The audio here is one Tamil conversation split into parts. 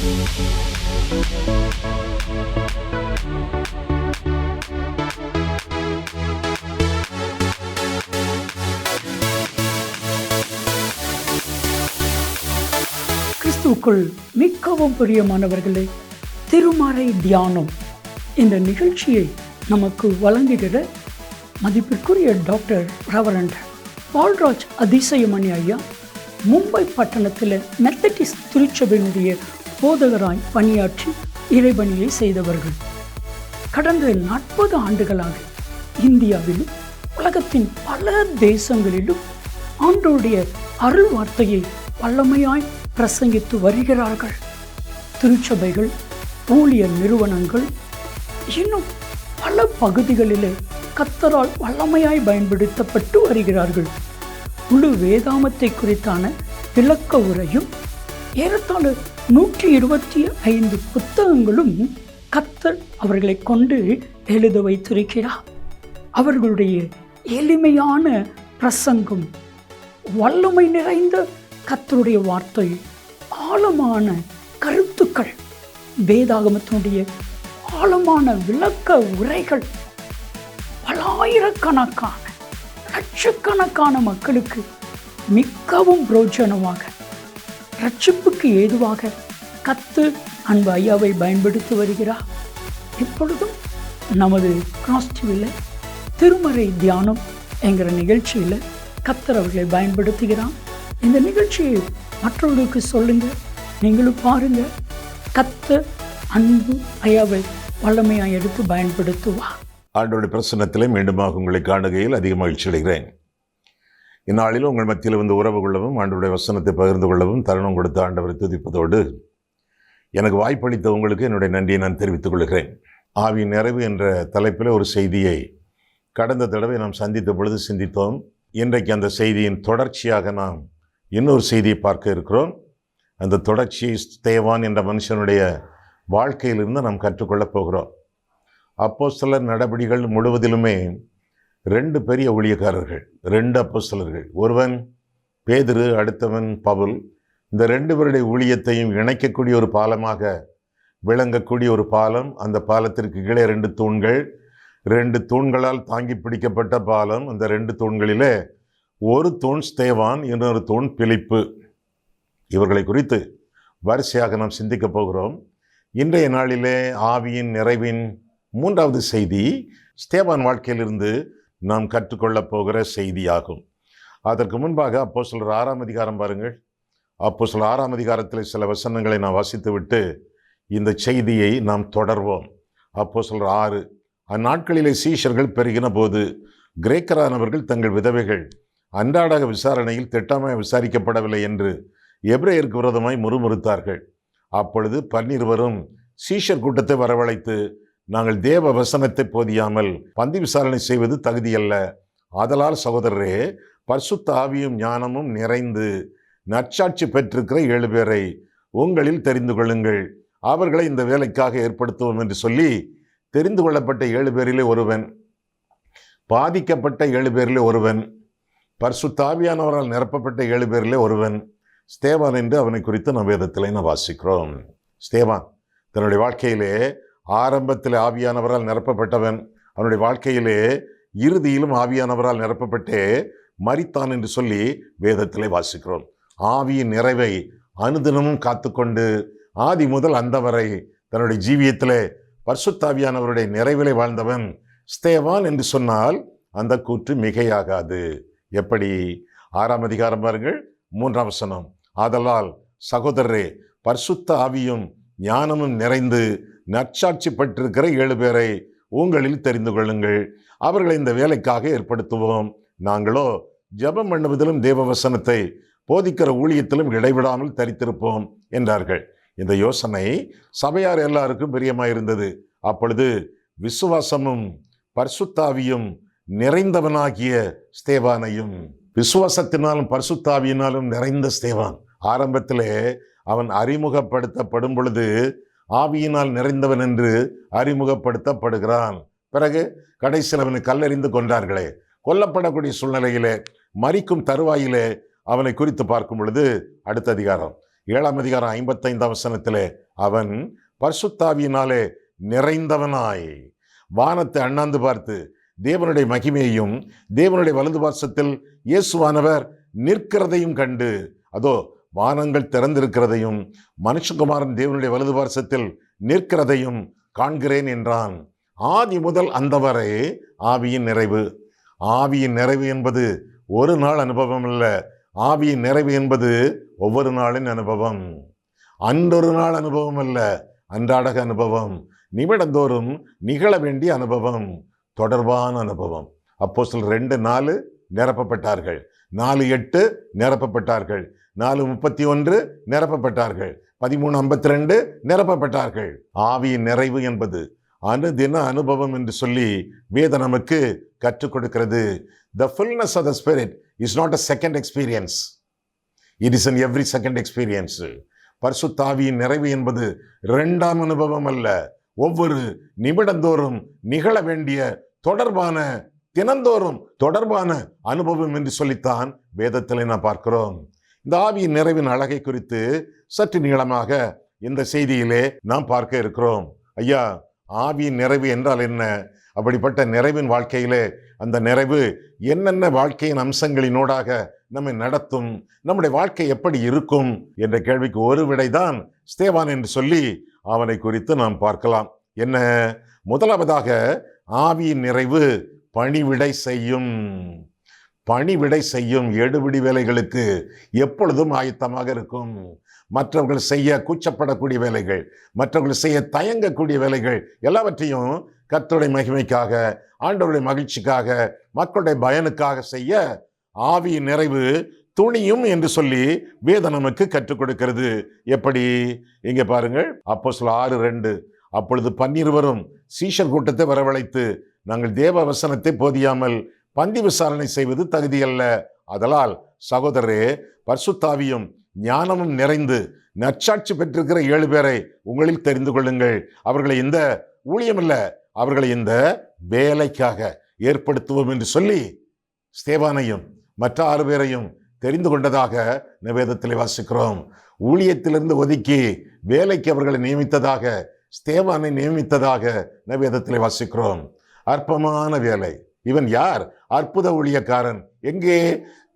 கிறிஸ்துவுக்குள் மிகவும் பிரியமானவர்களே, திருமறை தியானம் இந்த நிகழ்ச்சியை நமக்கு வழங்குகிற மதிப்பிற்குரிய டாக்டர் ரெவரண்ட் பால்ராஜ் அதிசயமணி ஐயா மும்பை பட்டணத்தில் மெத்தடிஸ்ட் திருச்சபையினுடைய போதகராய் பணியாற்றி இறைபணியை செய்தவர்கள். கடந்த 40 ஆண்டுகளாக இந்தியாவிலும் உலகத்தின் பல தேசங்களிலும் ஆண்டவருடைய அருள் வார்த்தையை வல்லமையாய் பிரசங்கித்து வருகிறார்கள். திருச்சபைகள், ஊழியர் நிறுவனங்கள், இன்னும் பல பகுதிகளிலே கர்த்தரால் வல்லமையாய் பயன்படுத்தப்பட்டு வருகிறார்கள். முழு வேதாமத்தை குறித்தான விளக்க உரையும் ஏறத்தாழ 125 புத்தகங்களும் கர்த்தர் அவர்களை கொண்டு எழுத வைத்திருக்கிறார். அவர்களுடைய எளிமையான பிரசங்கம், வல்லமை நிறைந்த கர்த்தருடைய வார்த்தை, ஆழமான கருத்துக்கள், வேதாகமத்தினுடைய ஆழமான விளக்க உரைகள் பலாயிரக்கணக்கான லட்சக்கணக்கான மக்களுக்கு மிகவும் பிரோஜனமாக, ரட்சிப்புக்கு ஏதுவாக கர்த்தர் அன்பு ஐயாவை பயன்படுத்தி வருகிறார். இப்பொழுதும் நமது கிராஸ் டிவியில் திருமறை தியானம் என்கிற நிகழ்ச்சியில் கர்த்தர் அவர்களை பயன்படுத்துகிறார். இந்த நிகழ்ச்சியை மற்றவர்களுக்கு சொல்லுங்க, நீங்களும் பாருங்க. கர்த்தர் அன்பு ஐயாவை வல்லமையாக எடுத்து பயன்படுத்துவார். ஆண்டவருடைய பிரசன்னத்திலே மீண்டுமாக உங்களை காணுகையில் அதிக மகிழ்ச்சி அடைகிறேன். இந்நாளில் உங்கள் மத்தியில் வந்து உறவு கொள்ளவும் ஆண்டவருடைய வசனத்தை பகிர்ந்து கொள்ளவும் தருணம் கொடுத்த ஆண்டவரை துதிப்பதோடு எனக்கு வாய்ப்பளித்த உங்களுக்கு என்னுடைய நன்றியை நான் தெரிவித்துக் கொள்கிறேன். ஆவியின் நிறைவு என்ற தலைப்பில் ஒரு செய்தியை கடந்த தடவை நாம் சந்தித்த பொழுது சிந்தித்தோம். இன்றைக்கு அந்த செய்தியின் தொடர்ச்சியாக நாம் இன்னொரு செய்தியை பார்க்க இருக்கிறோம். அந்த தொடர்ச்சியை ஸ்தேவான் என்ற மனுஷனுடைய வாழ்க்கையிலிருந்து நாம் கற்றுக்கொள்ளப் போகிறோம். அப்போஸ்தலர் நடபடிகள் முழுவதிலுமே 2 பெரிய ஊழியக்காரர்கள், 2 அப்போஸ்தலர்கள். ஒருவன் பேதுரு, அடுத்தவன் பவுல். இந்த 2 பேருடைய ஊழியத்தையும் இணைக்கக்கூடிய ஒரு பாலமாக விளங்கக்கூடிய ஒரு பாலம். அந்த பாலத்திற்கு கீழே 2 தூண்கள், 2 தூண்களால் தாங்கி பிடிக்கப்பட்ட பாலம். அந்த 2 தூண்களிலே ஒரு தூண் ஸ்தேவான், இன்னொரு தூண் பிலிப்பு. இவர்களை குறித்து வரிசையாக நாம் சிந்திக்கப் போகிறோம். இன்றைய நாளிலே ஆவியின் நிறைவின் 3வது செய்தி ஸ்தேவான் வாழ்க்கையிலிருந்து நாம் கற்றுக்கொள்ளப் போகிற செய்தியாகும். அதற்கு முன்பாக அப்போஸ்தலர் 6ஆம் அதிகாரம் பாருங்கள். அப்போஸ்தலர் 6ஆம் அதிகாரத்தில் சில வசனங்களை நான் வாசித்துவிட்டு இந்த செய்தியை நாம் தொடர்வோம். அப்போஸ்தலர் 6. அந்நாட்களிலே சீஷர்கள் பெருகின போது கிரேக்கரானவர்கள் தங்கள் விதவைகள் அன்றாட விசாரணையில் திட்டமாய் விசாரிக்கப்படவில்லை என்று எபிரேயருக்கு விரோதமாய் முறுமுறுத்தார்கள். அப்பொழுது 12 சீஷர் கூட்டத்தை வரவழைத்து, நாங்கள் தேவ வசனத்தை போதியாமல் பந்தி விசாரணை செய்வது தகுதியல்ல. ஆதலால் சகோதரரே, பரிசுத்த ஆவியும் ஞானமும் நிறைந்து நற்சாட்சி பெற்றிருக்கிற 7 பேரை உங்களில் தெரிந்து கொள்ளுங்கள். அவர்களை இந்த வேலைக்காக ஏற்படுத்துவோம் என்று சொல்லி தெரிந்து கொள்ளப்பட்ட 7 பேரிலே ஒருவன், பாதிக்கப்பட்ட 7 பேரிலே ஒருவன், பரிசுத்த ஆவியானவரால் நிரப்பப்பட்ட 7 பேரிலே ஒருவன் ஸ்தேவான் என்று அவனை குறித்து நம் வேதத்திலே நாம் வாசிக்கிறோம். ஸ்தேவான் தன்னுடைய வாழ்க்கையிலே ஆரம்பத்தில் ஆவியானவரால் நிரப்பப்பட்டவன். அவனுடைய வாழ்க்கையிலே இறுதியிலும் ஆவியானவரால் நிரப்பப்பட்டே மரித்தான் என்று சொல்லி வேதத்திலே வாசிக்கிறோம். ஆவியின் நிறைவை அனுதினமும் காத்துக்கொண்டு ஆதி முதல் அந்த வரை தன்னுடைய ஜீவியத்திலே பரிசுத்த ஆவியானவருடைய நிறைவிலே வாழ்ந்தவன் ஸ்தேவான் என்று சொன்னால் அந்த கூற்று மிகையாகாது. எப்படி? 6ஆம் அதிகாரம் பாருங்கள், 3ஆம் வசனம். ஆதலால் சகோதரரே, பரிசுத்த ஆவியும் ஞானமும் நிறைந்து நற்சாட்சி பெற்றிருக்கிற 7 பேரை உங்களில் தெரிந்து கொள்ளுங்கள். அவர்களை இந்த வேலைக்காக ஏற்படுத்துவோம். நாங்களோ ஜெபம் பண்ணுவதிலும் தேவ வசனத்தை போதிக்கிற ஊழியத்திலும் இடைவிடாமல் தரித்திருப்போம் என்றார்கள். இந்த யோசனை சபையார் எல்லாருக்கும் பிரியமாயிருந்தது. அப்பொழுது விசுவாசமும் பரிசுத்தாவியும் நிறைந்தவனாகிய ஸ்தேவானையும், விசுவாசத்தினாலும் பரிசுத்தாவியினாலும் நிறைந்த ஸ்தேவான், ஆரம்பத்திலே அவன் அறிமுகப்படுத்தப்படும் பொழுது ஆவியினால் நிறைந்தவன் என்று அறிமுகப்படுத்தப்படுகிறான். பிறகு கடைசியில் அவனை கல்லெறிந்து கொண்டார்களே, கொல்லப்படக்கூடிய சூழ்நிலையிலே மரிக்கும் தருவாயிலே அவனை குறித்து பார்க்கும் பொழுது அடுத்த அதிகாரம் 7ஆம் அதிகாரம் 55ஆம் வசனத்திலே அவன் பரிசுத்தாவியினாலே நிறைந்தவனாய் வானத்தை அண்ணாந்து பார்த்து தேவனுடைய மகிமையையும் தேவனுடைய வலது பார்சத்தில் இயேசுவானவர் நிற்கிறதையும் கண்டு, அதோ வானங்கள் திறந்திருக்கிறதையும் மனுஷகுமாரன் தேவனுடைய வலது பார்சத்தில் நிற்கிறதையும் காண்கிறேன் என்றான். ஆதி முதல் அந்தவரை ஆவியின் நிறைவு. ஆவியின் நிறைவு என்பது ஒரு நாள் அனுபவம் அல்ல. ஆவியின் நிறைவு என்பது ஒவ்வொரு நாளின் அனுபவம். அன்றொரு நாள் அனுபவம் அல்ல, அன்றாடக அனுபவம், நிமிடந்தோறும் நிகழ வேண்டிய அனுபவம், தொடர்பான அனுபவம். அப்போஸ்தலர் 2:4 நிரப்பப்பட்டார்கள், 4:8 நிரப்பப்பட்டார்கள், 4:31 நிரப்பப்பட்டார்கள், 13:52 நிரப்பப்பட்டார்கள். ஆவியின் நிறைவு என்பது அனுதின அனுபவம் என்று சொல்லி வேதம் நமக்கு கற்றுக் கொடுக்கிறது. The fullness of the Spirit is not a second experience. It is an every second experience. பரிசுத்த ஆவியின் நிறைவு என்பது 2ஆம் அனுபவம் அல்ல, ஒவ்வொரு நிமிடந்தோறும் நிகழ வேண்டிய தொடர்பான, தினந்தோறும் தொடர்பான அனுபவம் என்று சொல்லித்தான் வேதத்தில் நாம் பார்க்கிறோம். இந்த ஆவியின் நிறைவின் அழகை குறித்து சற்று நீளமாக இந்த செய்தியிலே நாம் பார்க்க இருக்கிறோம். ஐயா, ஆவியின் நிறைவு என்றால் என்ன? அப்படிப்பட்ட நிறைவின் வாழ்க்கையிலே அந்த நிறைவு என்னென்ன வாழ்க்கையின் அம்சங்களினூடாக நம்மை நடத்தும், நம்முடைய வாழ்க்கை எப்படி இருக்கும் என்ற கேள்விக்கு ஒரு விடைதான் ஸ்தேவான் என்று சொல்லி அவனை குறித்து நாம் பார்க்கலாம். என்ன? முதலாவதாக ஆவியின் நிறைவு பணிவிடை செய்யும். பணிவிடை செய்யும். எடுபிடி வேலைகளுக்கு எப்பொழுதும் ஆயத்தமாக இருக்கும். மற்றவர்கள் செய்ய கூச்சப்படக்கூடிய வேலைகள், மற்றவர்கள் செய்ய தயங்கக்கூடிய வேலைகள் எல்லாவற்றையும் கர்த்தருடைய மகிமைக்காக, ஆண்டவருடைய மகிழ்ச்சிக்காக, மக்களுடைய பயனுக்காக செய்ய ஆவியின் நிறைவு துணியும் என்று சொல்லி வேதம் நமக்கு கற்றுக் கொடுக்கிறது. எப்படி? இங்கே பாருங்கள், அப்போஸ்தலர் 6:2 அப்பொழுது 12 சீஷர் கூட்டத்தை வரவழைத்து, நாங்கள் தேவ வசனத்தை போதியாமல் பந்தி விசாரணை செய்வது தகுதியல்ல. அதலால் சகோதரரே, பரிசுத்தாவியும் ஞானமும் நிறைந்து நற்சாட்சி பெற்றிருக்கிற 7 பேரை உங்களில் தெரிந்து கொள்ளுங்கள். அவர்களை இந்த ஊழியமல்ல, அவர்களை இந்த வேலைக்காக ஏற்படுத்துவோம் என்று சொல்லி ஸ்தேவானையும் மற்ற 6 பேரையும் தெரிந்து கொண்டதாக வேதத்திலே வாசிக்கிறோம். ஊழியத்திலிருந்து ஒதுக்கி வேலைக்கு அவர்களை நியமித்ததாக, ஸ்தேவானை நியமித்ததாக வேதத்திலே வாசிக்கிறோம். அற்பமான வேலை. இவன் யார்? அற்புத ஊழியக்காரன். எங்கே?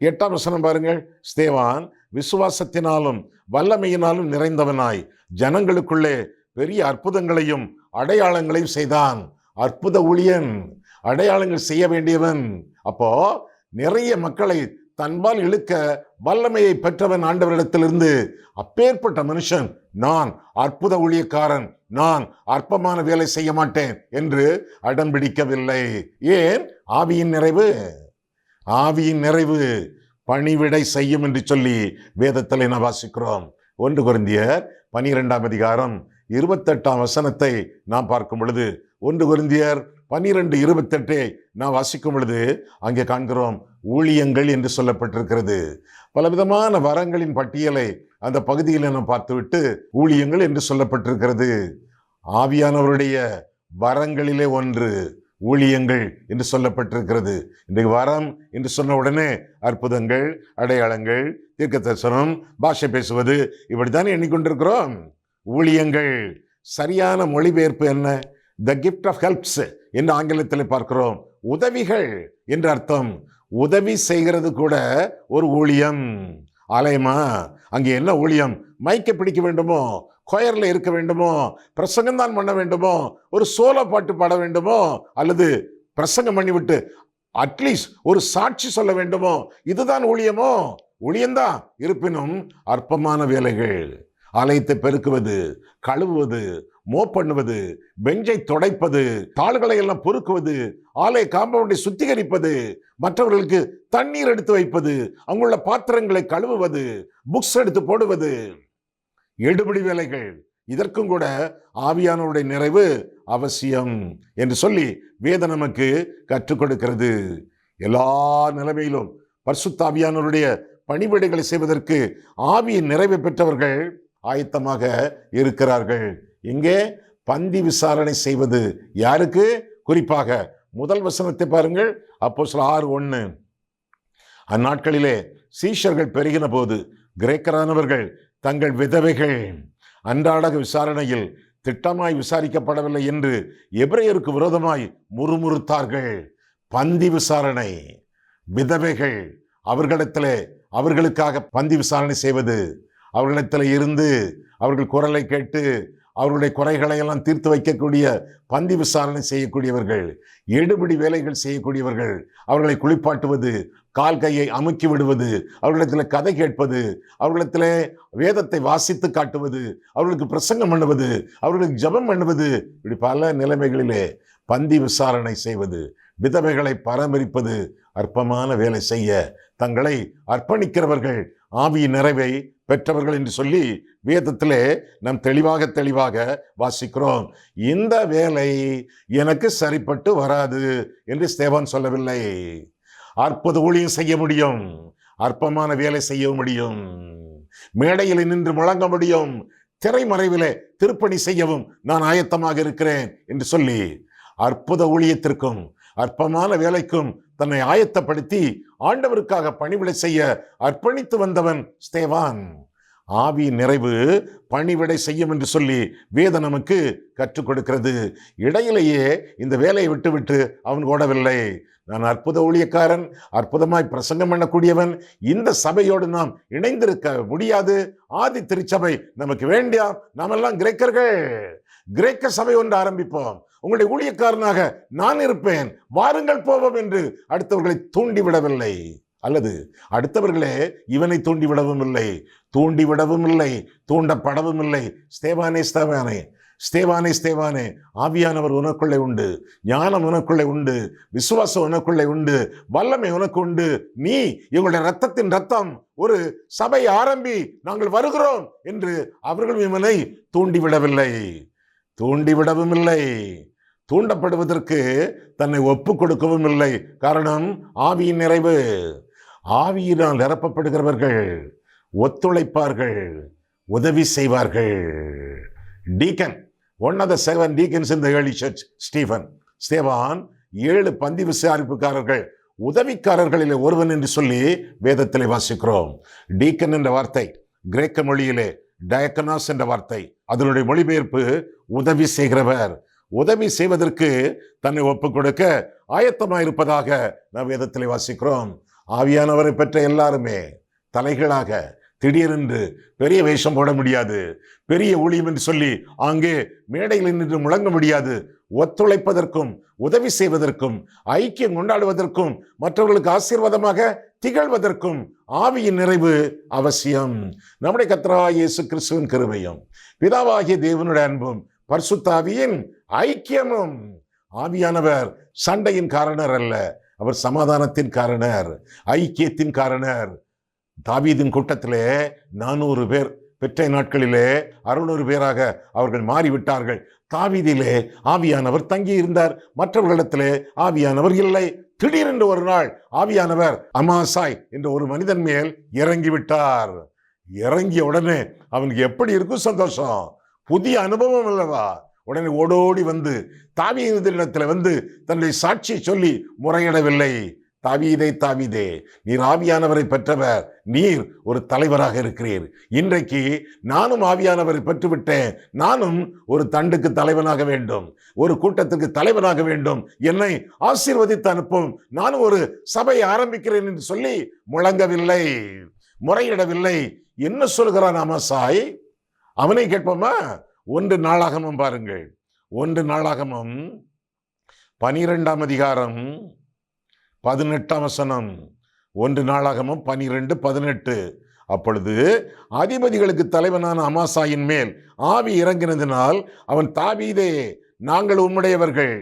8ஆம் வசனம் பாருங்கள். ஸ்தேவான் விசுவாசத்தினாலும் வல்லமையினாலும் நிறைந்தவனாய் ஜனங்களுக்குள்ளே பெரிய அற்புதங்களையும் அடையாளங்களையும் செய்தான். அற்புத ஊழியன், அடையாளங்கள் செய்ய வேண்டியவன். அப்போ நிறைய மக்களை தன்பால் இழுக்க வல்லமையை பெற்றவன் ஆண்டவரிடத்திலிருந்து. அப்பேற்பட்ட மனுஷன், நான் அற்புத ஊழியக்காரன், நான் அற்பமான வேலை செய்ய மாட்டேன் என்று அடம்பிடிக்கவில்லை. ஏன்? ஆவியின் நிறைவு. ஆவியின் நிறைவு பணிவிடை செய்யும் என்று சொல்லி வேதத்தில் நாம் வாசிக்கிறோம். 1 கொரிந்தியர் 12ஆம் அதிகாரம் 28ஆம் வசனத்தை நாம் பார்க்கும் பொழுது, 1 கொரிந்தியர் 12:28 நாம் வாசிக்கும் பொழுது அங்கே காண்கிறோம், ஊழியங்கள் என்று சொல்லப்பட்டிருக்கிறது. பலவிதமான வரங்களின் பட்டியலை அந்த பகுதியில் நாம் பார்த்துவிட்டு ஊழியங்கள் என்று சொல்லப்பட்டிருக்கிறது. ஆவியானவருடைய வரங்களிலே ஒன்று ஊழியங்கள் என்று சொல்லப்பட்டிருக்கிறது. இன்றைக்கு வரம் என்று சொன்ன உடனே அற்புதங்கள், அடையாளங்கள், தீர்க்க தரிசனம், பாஷை பேசுவது, இப்படித்தானே எண்ணிக்கொண்டிருக்கிறோம். ஊழியங்கள் சரியான மொழிபெயர்ப்பு என்ன? த கிஃப்ட் ஆஃப் ஹெல்ப்ஸ் என்று ஆங்கிலத்தில் பார்க்கிறோம். உதவிகள் என்று அர்த்தம். உதவி செய்கிறது கூட ஒரு ஊழியம். ஆலயமா? அங்கே என்ன ஊழியம்? மைக்கை பிடிக்க வேண்டுமோ? கொயர்ல இருக்க வேண்டுமோ? பிரசங்கம் தான் பண்ண வேண்டுமோ? ஒரு சோலோ பாட்டு பாட வேண்டுமோ? அல்லது பிரசங்கம் பண்ணிவிட்டு அட்லீஸ்ட் ஒரு சாட்சி சொல்ல வேண்டுமோ? இதுதான் ஊழியமோ? ஊழியம்தான். இருப்பினும் அற்பமான வேலைகள். ஆலயத்தை பெருக்குவது, கழுவுவது, மோப் பண்ணுவது, பெஞ்சை துடைப்பது, தாள்களை எல்லாம் பொறுக்குவது, ஆலய காம்பவுண்டை சுத்திகரிப்பது, மற்றவர்களுக்கு தண்ணீர் எடுத்து வைப்பது, அங்குள்ள பாத்திரங்களை கழுவுவது, புக்ஸ் எடுத்து போடுவது, எடுபிடி வேலைகள். இதற்கும் கூட ஆவியானவருடைய நிறைவு அவசியம் என்று சொல்லி வேதம் நமக்கு கற்றுக் கொடுக்கிறது. எல்லா நிலைமையிலும் பரிசுத்த ஆவியானவருடைய பணிவிடைகளை செய்வதற்கு ஆவியின் நிறைவை பெற்றவர்கள் ஆயத்தமாக இருக்கிறார்கள். இங்கே பந்தி விசாரணை செய்வது யாருக்கு? குறிப்பாக முதல் வசனத்தை பாருங்கள். அப்போஸ்தலர் 6:1 அந்நாட்களிலே சீஷர்கள் பெருகின போது கிரேக்கரானவர்கள் தங்கள் விதவைகள் அன்றாட விசாரணையில் திட்டமாய் விசாரிக்கப்படவில்லை என்று எபிரேயருக்கு விரோதமாய் முறுமுறுத்தார்கள். பந்தி விசாரணை, விதவைகள் அவர்களுக்காக பந்தி விசாரணை செய்வது, அவர்களிடத்தில் இருந்து அவர்கள் குரலை கேட்டு அவர்களுடைய குறைகளை எல்லாம் தீர்த்து வைக்கக்கூடிய பந்தி விசாரணை செய்யக்கூடியவர்கள், எடுபிடி வேலைகள் செய்யக்கூடியவர்கள், அவர்களை குளிப்பாட்டுவது, கால் கையை அமுக்கி விடுவது, அவர்களிடத்தில் கதை கேட்பது, அவர்களிடத்தில் வேதத்தை வாசித்து காட்டுவது, அவர்களுக்கு பிரசங்கம் பண்ணுவது, அவர்களுக்கு ஜெபம் பண்ணுவது, இப்படி பல நிலைமைகளிலே பந்தி விசாரணை செய்வது, விதவைகளை பராமரிப்பது, அற்பமான வேலை செய்ய தங்களை அர்ப்பணிக்கிறவர்கள் ஆவியின் நிறைவை பெற்றவர்கள் என்று சொல்லி வேதத்திலே நாம் தெளிவாக வாசிக்கிறோம். இந்த வேலை எனக்கு சரிப்பட்டு வராது என்று ஸ்தேவான் சொல்லவில்லை. அற்புத ஊழியம் செய்ய முடியும், அற்பமான வேலை செய்ய முடியும், மேடையில் நின்று முழங்க முடியும், திரைமறைவிலே திருப்பணி செய்யவும் நான் ஆயத்தமாக இருக்கிறேன் என்று சொல்லி அற்புத ஊழியத்திற்கும் அற்பமான வேலைக்கும் தன்னை ஆயத்தப்படுத்தி ஆண்டவருக்காக பணிவிடை செய்ய அர்ப்பணித்து வந்தவன் ஸ்தேவான். ஆவி நிறைவு பணிவிடை செய்யும் என்று சொல்லி வேதம் நமக்கு கற்றுக் கொடுக்கிறது. இடையிலேயே இந்த வேலையை விட்டு அவன் ஓடவில்லை. நான் அற்புத ஊழியக்காரன், அற்புதமாய் பிரசங்கம் பண்ணக்கூடியவன், இந்த சபையோடு நாம் இணைந்திருக்க முடியாது, ஆதி திருச்சபை நமக்கு வேண்டாம், நாமெல்லாம் கிரேக்கர்கள், கிரேக்க சபை ஒன்று ஆரம்பிப்போம், உங்களுடைய ஊழியக்காரனாக நான் இருப்பேன், வாருங்கள் போவோம் என்று அடுத்தவர்களை தூண்டிவிடவில்லை. அல்லது அடுத்தவர்களே இவனை தூண்டிவிடவும் இல்லை, தூண்டப்படவும் இல்லை. ஸ்தேவானே, ஆவியானவர் உனக்குள்ளே உண்டு, ஞானம் உனக்குள்ளே உண்டு, விசுவாசம் உனக்குள்ளே உண்டு, வல்லமை உனக்கு உண்டு, நீ எங்களுடைய இரத்தத்தின் இரத்தம், ஒரு சபை ஆரம்பி, நாங்கள் வருகிறோம் என்று அவர்களும் இவனை தூண்டிவிடவும் இல்லை, தூண்டப்படுவதற்கு தன்னை ஒப்பு கொடுக்கவும் இல்லை. காரணம் ஆவியின் நிறைவு. ஆவியினால் நிரப்பப்படுகிறவர்கள் ஒத்துழைப்பார்கள், உதவி செய்வார்கள். Deacon, one of the 7 deacons in the early church, ஸ்தேவான் 7 பந்தி விசாரிப்புக்காரர்கள், உதவிக்காரர்களிலே ஒருவன் என்று சொல்லி வேதத்திலே வாசிக்கிறோம். டீக்கன் என்ற வார்த்தை கிரேக்க மொழியிலே டயக்கனாஸ் என்ற வார்த்தை, அதனுடைய மொழிபெயர்ப்பு உதவி செய்கிறவர். உதவி செய்வதற்கு தன்னை ஒப்புக் கொடுக்க ஆயத்தமாயிருப்பதாக நாம் வேதத்திலே வாசிக்கிறோம். ஆவியானவரை பெற்ற எல்லாருமே தலைகளாக திடீரென்று பெரிய வேஷம் போட முடியாது, பெரிய ஊழியம் என்று சொல்லி அங்கே மேடையில் நின்று முழங்க முடியாது. ஒத்துழைப்பதற்கும் உதவி செய்வதற்கும் ஐக்கியம் கொண்டாடுவதற்கும் மற்றவர்களுக்கு ஆசீர்வாதமாக திகழ்வதற்கும் ஆவியின் நிறைவு அவசியம். நம்முடைய கர்த்தராகிய இயேசு கிறிஸ்துவின் கிருபையும் பிதாவாகிய தேவனுடைய அன்பும் பரிசுத்த ஆவியின் ஐக்கியமும். ஆவியானவர் சண்டையின் காரணர் அல்ல, அவர் சமாதானத்தின் காரணர், ஐக்கியத்தின் காரணர். தாவீதின் கூட்டத்திலே 400 பேர், பெற்ற நாட்களிலே 600 பேராக அவர்கள் மாறிவிட்டார்கள். தாவீதிலே ஆவியானவர் தங்கி இருந்தார், மற்றவர்களிடத்திலே ஆவியானவர் இல்லை. திடீரென்று ஒரு நாள் ஆவியானவர் அமாசாய் என்ற ஒரு மனிதன் மேல் இறங்கிவிட்டார். இறங்கிய உடனே அவனுக்கு எப்படி இருக்கும் சந்தோஷம், புதிய அனுபவம் அல்லவா. உடனே ஓடோடி வந்து தாவீதினிடத்தில் வந்து தன்னுடைய சாட்சியை சொல்லி முறையிடவில்லை. தாவீதே, நீர் ஆவியானவரை பெற்றவர், நீர் ஒரு தலைவராக இருக்கிறீர். இன்றைக்கு நானும் ஆவியானவரை பெற்றுவிட்டேன், நானும் ஒரு தண்டுக்கு தலைவனாக வேண்டும், ஒரு கூட்டத்துக்கு தலைவனாக வேண்டும், என்னை ஆசீர்வதித்து அனுப்பும், நானும் ஒரு சபையை ஆரம்பிக்கிறேன் என்று சொல்லி முழங்கவில்லை, முறையிடவில்லை. என்ன சொல்கிறான் அமாசாய்? அவனை கேட்போமா? 1 நாளாகமம் பாருங்கள், 1 நாளாகமம் 12ஆம் அதிகாரம் 18ஆம் வசனம். 1 நாளாகமம் 12:18. அப்பொழுது அதிபதிகளுக்கு தலைவனான அமாசாயின் மேல் ஆவி இறங்கினதினால் அவன், தாவீதே, நாங்கள் உம்முடையவர்கள்,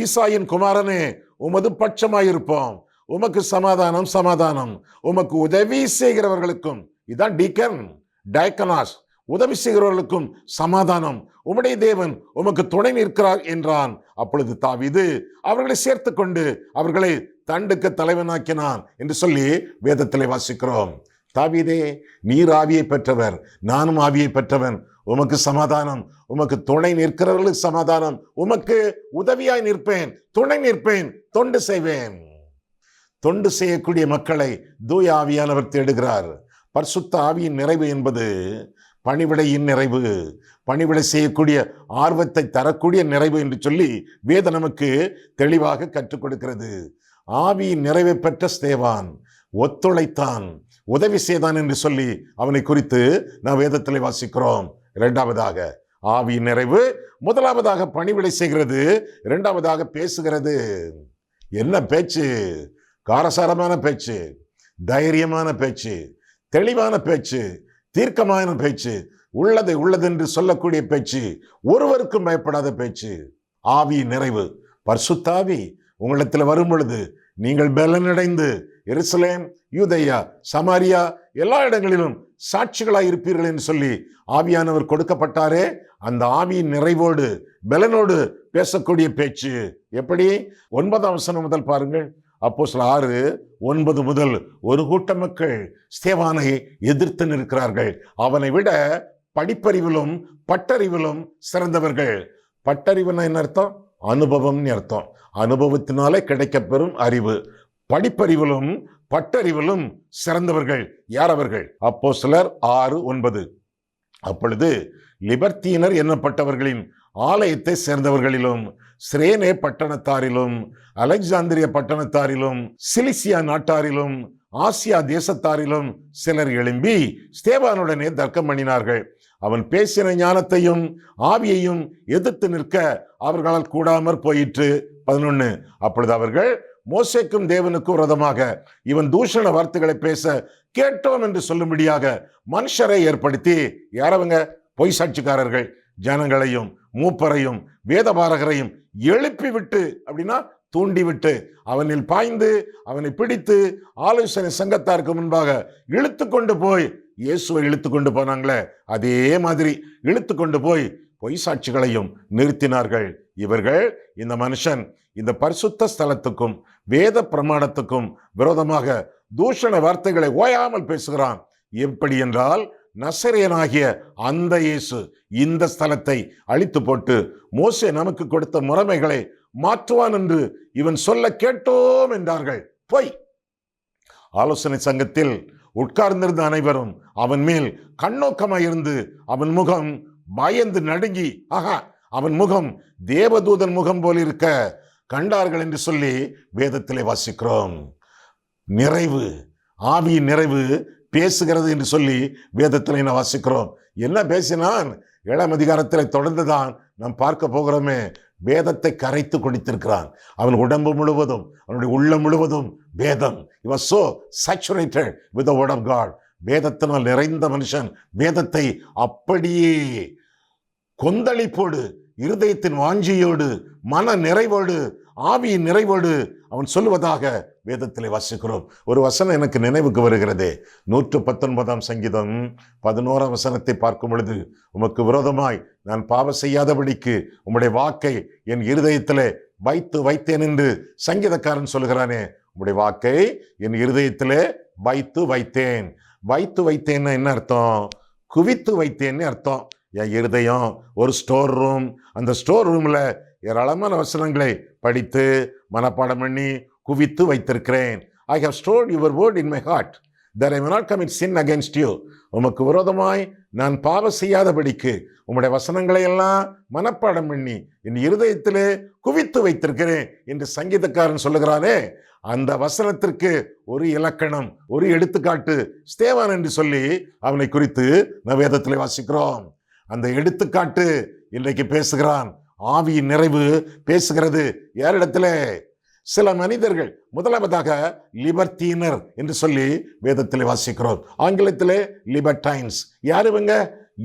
ஈசாயின் குமாரனே, உமது பட்சமாயிருப்போம், உமக்கு சமாதானம், சமாதானம், உமக்கு உதவி செய்கிறவர்களுக்கும், இதான் டீக்கன், டயக்கனாஸ், உதவி செய்கிறவர்களுக்கும் சமாதானம், உம்முடைய தேவன் உமக்கு துணை நிற்கிறார் என்றான். அப்பொழுது தாவீது அவர்களை சேர்த்து கொண்டு அவர்களை தண்டுக்கு தலைவனாக்கினான் என்று சொல்லி வேதத்திலே வாசிக்கிறோம். தாவீதே, நீர் ஆவியை பெற்றவர், நானும் ஆவியை பெற்றவன், உமக்கு சமாதானம், உமக்கு துணை நிற்கிறவர்களுக்கு சமாதானம், உமக்கு உதவியாய் நிற்பேன், துணை நிற்பேன், தொண்டு செய்வேன். தொண்டு செய்யக்கூடிய மக்களை தூய ஆவியானவர் தேடுகிறார். பரிசுத்த ஆவியின் நிறைவு என்பது பணிவிடையின் நிறைவு, பணிவிடை செய்யக்கூடிய ஆர்வத்தை தரக்கூடிய நிறைவு என்று சொல்லி வேதம் நமக்கு தெளிவாக கற்றுக் கொடுக்கிறது. ஆவியின் நிறைவை பெற்ற ஸ்தேவான் ஒத்துழைத்தான், உதவி செய்தான் என்று சொல்லி அவனை குறித்து நாம் வேதத்தில் வாசிக்கிறோம். இரண்டாவதாக ஆவியின் நிறைவு, முதலாவதாக பணிவிடை செய்கிறது, இரண்டாவதாக பேசுகிறது. என்ன பேச்சு! காரசாரமான பேச்சு, தைரியமான பேச்சு, தெளிவான பேச்சு, தீர்க்கமான பேச்சு, உள்ளதை உள்ளதென்று சொல்லக்கூடிய பேச்சு, ஒருவருக்கும் பயப்படாத பேச்சு. ஆவியின் நிறைவு, பரிசுத்தாவி உங்களிடத்தில் வரும் பொழுது நீங்கள் பலனடைந்து எருசலேம், யூதேயா, சமாரியா எல்லா இடங்களிலும் சாட்சிகளாய் இருப்பீர்கள் என்று சொல்லி ஆவியானவர் கொடுக்கப்பட்டாரே, அந்த ஆவியின் நிறைவோடு பலனோடு பேசக்கூடிய பேச்சு. எப்படி? 9ஆம் வசனம் முதல் பாருங்கள். அப்போஸ்தலர் 6:9 முதல். ஒரு கூட்ட மக்கள் ஸ்தேவானை எதிர்த்து நிற்கிறார்கள். அவனை விட படிப்பறிவிலும் பட்டறிவிலும் சிறந்தவர்கள். பட்டறிவுனா என்ன அர்த்தம்? அனுபவம்னு அர்த்தம். அனுபவத்தினாலே கிடைக்கப்பெறும் அறிவு. படிப்பறிவிலும் பட்டறிவிலும் சிறந்தவர்கள் யார் அவர்கள்? அப்போஸ்தலர் 6:9. அப்பொழுது லிபர்த்தீனர் என்னப்பட்டவர்களின் ஆலயத்தை சேர்ந்தவர்களிலும் சிரேனே பட்டணத்தாரிலும் அலெக்சாந்திரிய பட்டணத்தாரிலும் சிலிசியா நாட்டாரிலும் ஆசியா தேசத்தாரிலும் சிலர் எழும்பி ஸ்தேவானுடனே தர்க்கம் பண்ணினார்கள். அவன் பேசின ஞானத்தையும் ஆவியையும் எதிர்த்து நிற்க அவர்களால் கூடாமற் போயிற்று. 11. அப்பொழுது அவர்கள் மோசேக்கும் தேவனுக்கும் விரோதமாக இவன் தூஷண வார்த்தைகளை பேச கேட்டோம் என்று சொல்லும்படியாக மனுஷரை ஏற்படுத்தி, யாரவங்க? பொய் சாட்சிக்காரர்கள், ஜனங்களையும் மூப்பரையும் வேதபாரகரையும் எழுப்பி விட்டு, அப்படின்னா தூண்டிவிட்டு, அவனில் பாய்ந்து அவனை பிடித்து ஆலோசனை சங்கத்தாருக்கு முன்பாக இழுத்து கொண்டு போய், இயேசுவை இழுத்து கொண்டு போனாங்களே அதே மாதிரி இழுத்து கொண்டு போய் பொய் சாட்சிகளையும் நிறுத்தினார்கள். இவர்கள், இந்த மனுஷன் இந்த பரிசுத்த ஸ்தலத்துக்கும் வேத பிரமாணத்துக்கும் விரோதமாக தூஷண வார்த்தைகளை ஓயாமல் பேசுகிறான். எப்படி என்றால், நசரேயனாகிய அந்த இயேசு இந்த ஸ்தலத்தை அழித்து போட்டு மோசே நமக்கு கொடுத்த முறைமைகளை மாற்றுவான் என்று இவன் சொல்ல கேட்டோம் என்றார்கள். பொய். ஆலோசனை சங்கத்தில் உட்கார்ந்திருந்த அனைவரும் அவன் மேல் கண்ணோக்கமாயிருந்து அவன் முகம் பயந்து நடுங்கி, ஆகா, அவன் முகம் தேவதூதன் முகம் போல் இருக்க கண்டார்கள் என்று சொல்லி வேதத்திலே வாசிக்கிறோம். நிறைவு, ஆவியின் நிறைவு பேசுகிறது என்று சொல்லி வேதத்திலே நான் வாசிக்கிறோம். என்ன பேசினான்? 7ஆம் அதிகாரத்தில் தொடர்ந்துதான் நாம் பார்க்க போகிறோமே. வேதத்தை கரைத்து குடித்திருக்கிறான். அவன் உடம்பு முழுவதும், அவனுடைய உள்ளம் முழுவதும் வேதம். He was so saturated with the word of God. வேதத்தினால் நிறைந்த மனுஷன் வேதத்தை அப்படியே கொந்தளிப்போடு, இருதயத்தின் வாஞ்சியோடு, மன நிறைவோடு, ஆவியின் நிறைவோடு அவன் சொல்லுவதாக வேதத்திலே வாசிக்கிறோம். ஒரு வசனம் எனக்கு நினைவுக்கு வருகிறது. 119ஆம் சங்கீதம் 11ஆம் வசனத்தை பார்க்கும் பொழுது, உமக்கு விரோதமாய் நான் பாவம் செய்யாதபடிக்கு உம்முடைய வாக்கை என் இருதயத்திலே வைத்து வைத்தேன் என்று சங்கீதக்காரன் சொல்லுகிறானே. உம்முடைய வாக்கை என் இருதயத்திலே வைத்து வைத்தேன். வைத்து வைத்தேன்னு என்ன அர்த்தம்? குவித்து வைத்தேன்னு அர்த்தம். என் இருதயம் ஒரு ஸ்டோர் ரூம். அந்த ஸ்டோர் ரூம்ல ஏராளமான வசனங்களை படித்து மனப்பாடம் பண்ணி குவித்து வைத்திருக்கிறேன். I have stored your word in my heart that I may not commit sin against you. உமக்கு விரோதமாய் நான் பாவம் செய்யாதபடிக்கு உம்முடைய வசனங்களை எல்லாம் மனப்பாடம் பண்ணி என் இருதயத்திலே குவித்து வைத்திருக்கிறேன் என்று சங்கீதக்காரன் சொல்லுகிறானே. அந்த வசனத்திற்கு ஒரு இலக்கணம், ஒரு எடுத்துக்காட்டு ஸ்தேவான் என்று சொல்லி அவனை குறித்து நான் வேதத்திலே வாசிக்கிறோம். அந்த எடுத்துக்காட்டு இன்றைக்கு பேசுகிறான். ஆவியின் நிறைவு பேசுகிறது. யாரிடத்திலே? சில மனிதர்கள். முதலாவதாக லிபர்த்தீனர் என்று சொல்லி வேதத்திலே வாசிக்கிறோம். ஆங்கிலத்திலே லிபர்டைன்ஸ். யார் இவங்க?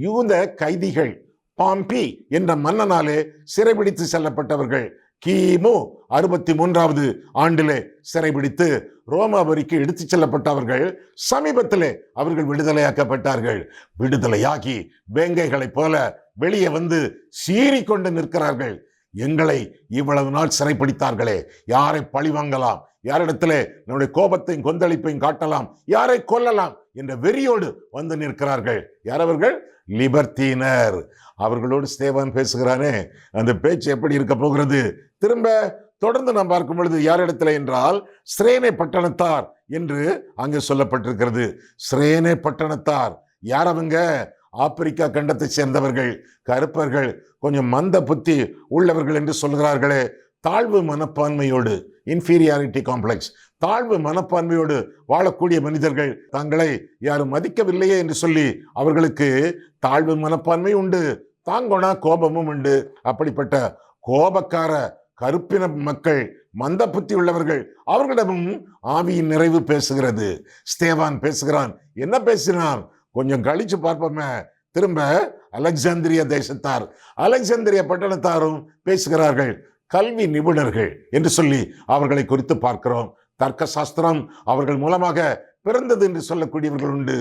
யூத கைதிகள். பாம்பி என்ற மன்னனாலே சிறைபிடித்து செல்லப்பட்டவர்கள். கிமு 63வது ஆண்டிலே சிறைபிடித்து ரோமாபுரிக்கு எடுத்துச் செல்லப்பட்டவர்கள். சமீபத்திலே அவர்கள் விடுதலையாக்கப்பட்டார்கள். விடுதலையாகி வேங்கைகளைப் போல வெளியே வந்து சீறிக்கொண்டு நிற்கிறார்கள். எங்களை இவ்வளவு நாள் சிறைப்பிடித்தார்களே, யாரை பழி வாங்கலாம், யாரிடத்திலே நம்முடைய கோபத்தையும் கொந்தளிப்பையும் காட்டலாம், யாரை கொல்லலாம் என்ற வெறியோடு வந்து நிற்கிறார்கள். யாரவர்கள்? லிபர்த்தீனர். அவர்களோடு ஸ்தேவான் பேசுகிறானே, அந்த பேச்சு எப்படி இருக்க போகிறது? திரும்ப தொடர்ந்து நாம் பார்க்கும் பொழுது யாரிடத்துல என்றால் சிரேனே பட்டணத்தார் என்று அங்கு சொல்லப்பட்டிருக்கிறது. சிரேனே பட்டணத்தார் யார் அவங்க? ஆப்பிரிக்கா கண்டத்தை சேர்ந்தவர்கள் கருப்பர்கள் கொஞ்சம் மந்த புத்தி உள்ளவர்கள் என்று சொல்கிறார்களே, தாழ்வு மனப்பான்மையோடு, இன்ஃபீரியாரிட்டி காம்ப்ளெக்ஸ், தாழ்வு மனப்பான்மையோடு வாழக்கூடிய மனிதர்கள் தங்களை யாரும் மதிக்கவில்லையே என்று சொல்லி அவர்களுக்கு தாழ்வு மனப்பான்மை உண்டு, தாங்கோனா கோபமும் உண்டு. அப்படிப்பட்ட கோபக்கார கருப்பின மக்கள், மந்த புத்தி உள்ளவர்கள், அவர்களிடமும் ஆவியின் நிறைவு பேசுகிறது. ஸ்தேவான் பேசுகிறான். என்ன பேசினான்? கொஞ்சம் கழிச்சு பார்ப்போமே. திரும்ப அலெக்சாந்திரிய தேசத்தார், அலெக்சாந்திரிய பட்டணத்தாரும் பேசுகிறார்கள். கல்வி நிபுணர்கள் என்று சொல்லி அவர்களை குறித்து பார்க்கிறோம். தர்க்க சாஸ்திரம் அவர்கள் மூலமாக பிறந்தது என்று சொல்லக்கூடியவர்கள் உண்டு.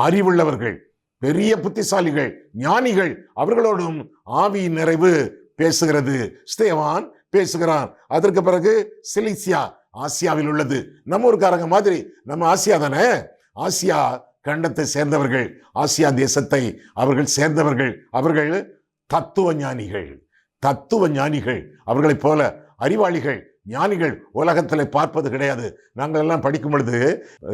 அறிவுள்ளவர்கள், பெரிய புத்திசாலிகள், ஞானிகள், அவர்களோடும் ஆவியின் நிறைவு பேசுகிறது. ஸ்தேவான் பேசுகிறான். அதற்கு பிறகு சிலிசியா, ஆசியாவில் உள்ளது. நம்ம ஊருக்காரங்க மாதிரி, நம்ம ஆசியா தானே, ஆசியா கண்டத்தை சேர்ந்தவர்கள், ஆசியா தேசத்தை அவர்கள் சேர்ந்தவர்கள். அவர்கள் தத்துவ ஞானிகள், தத்துவ ஞானிகள். அவர்களைப் போல அறிவாளிகள், ஞானிகள் உலகத்தில் பார்ப்பது கிடையாது. நாங்கள் எல்லாம் படிக்கும் பொழுது